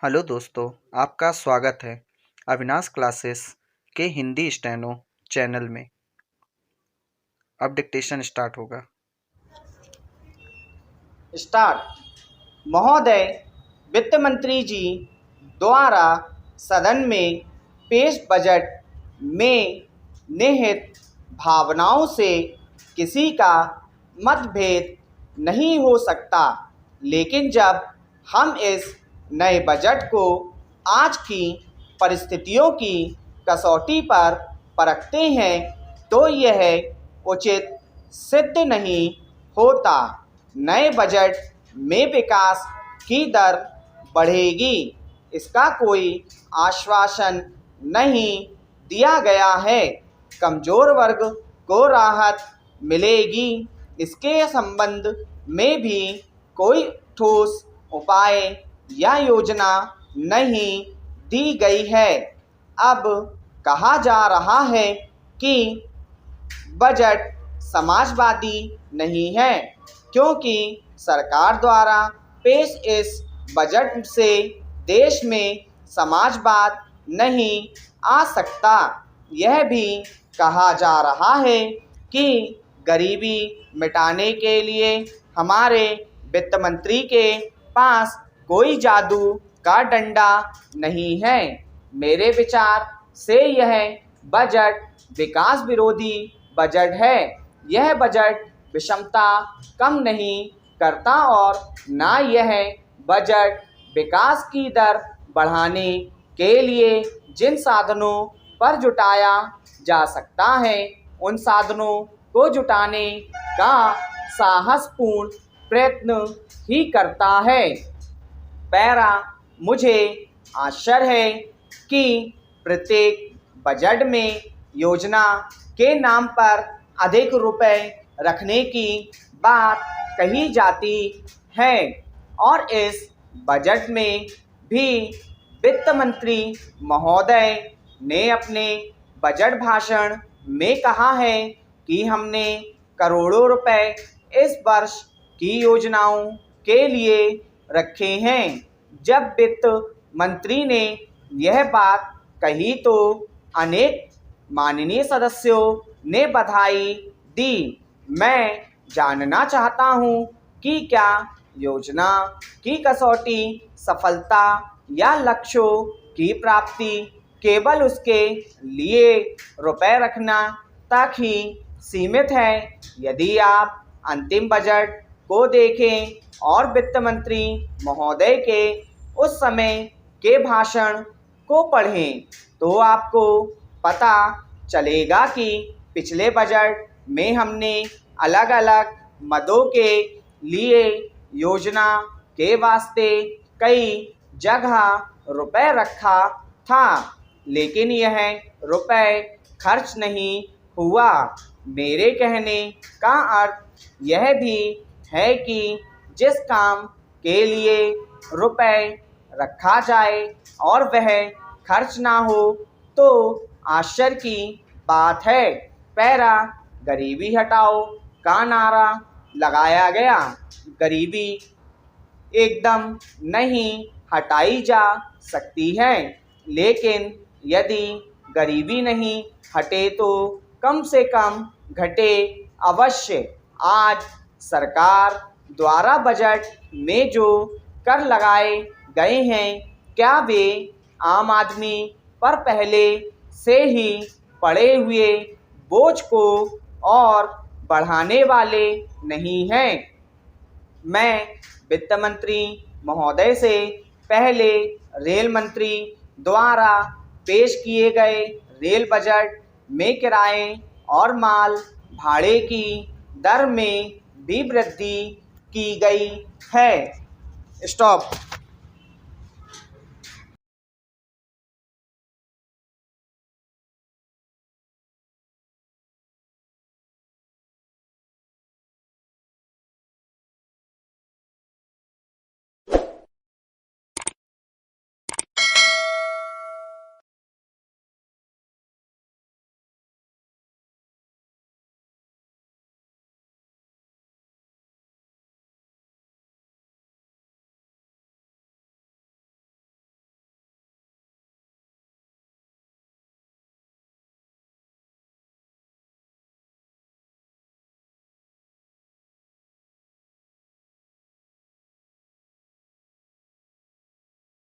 Hello दोस्तों, आपका स्वागत है अविनाश क्लासेस के हिंदी स्टेनो चैनल में। अब डिक्टेशन स्टार्ट होगा। स्टार्ट। महोदय, वित्त मंत्री जी द्वारा सदन में पेश बजट में निहित भावनाओं से किसी का मतभेद नहीं हो सकता, लेकिन जब हम इस नए बजट को आज की परिस्थितियों की कसौटी पर परखते हैं तो यह उचित सिद्ध नहीं होता। नए बजट में विकास की दर बढ़ेगी, इसका कोई आश्वासन नहीं दिया गया है। कमज़ोर वर्ग को राहत मिलेगी, इसके संबंध में भी कोई ठोस उपाय या योजना नहीं दी गई है। अब कहा जा रहा है कि बजट समाजवादी नहीं है, क्योंकि सरकार द्वारा पेश इस बजट से देश में समाजवाद नहीं आ सकता। यह भी कहा जा रहा है कि गरीबी मिटाने के लिए हमारे वित्त मंत्री के पास कोई जादू का डंडा नहीं है। मेरे विचार से यह बजट विकास विरोधी बजट है। यह बजट विषमता कम नहीं करता और न यह बजट विकास की दर बढ़ाने के लिए जिन साधनों पर जुटाया जा सकता है उन साधनों को जुटाने का साहसपूर्ण प्रयत्न ही करता है। पैरा, मुझे आश्चर्य है कि प्रत्येक बजट में योजना के नाम पर अधिक रुपए रखने की बात कही जाती है और इस बजट में भी वित्त मंत्री महोदय ने अपने बजट भाषण में कहा है कि हमने करोड़ों रुपए इस वर्ष की योजनाओं के लिए रखे हैं। जब वित्त मंत्री ने यह बात कही तो अनेक माननीय सदस्यों ने बधाई दी। मैं जानना चाहता हूं कि क्या योजना की कसौटी सफलता या लक्ष्यों की प्राप्ति केवल उसके लिए रुपए रखना तक ही सीमित है। यदि आप अंतिम बजट को देखें और वित्त मंत्री महोदय के उस समय के भाषण को पढ़ें तो आपको पता चलेगा कि पिछले बजट में हमने अलग अलग मदों के लिए योजना के वास्ते कई जगह रुपए रखा था, लेकिन यह रुपए खर्च नहीं हुआ। मेरे कहने का अर्थ यह भी है कि जिस काम के लिए रुपए रखा जाए और वह खर्च ना हो तो आश्चर्य की बात है। पैरा, गरीबी हटाओ का नारा लगाया गया। गरीबी एकदम नहीं हटाई जा सकती है, लेकिन यदि गरीबी नहीं हटे तो कम से कम घटे अवश्य। आज सरकार द्वारा बजट में जो कर लगाए गए हैं, क्या वे आम आदमी पर पहले से ही पड़े हुए बोझ को और बढ़ाने वाले नहीं हैं? मैं वित्त मंत्री महोदय से पहले रेल मंत्री द्वारा पेश किए गए रेल बजट में किराए और माल भाड़े की दर में भी वृद्धि की गई है। स्टॉप।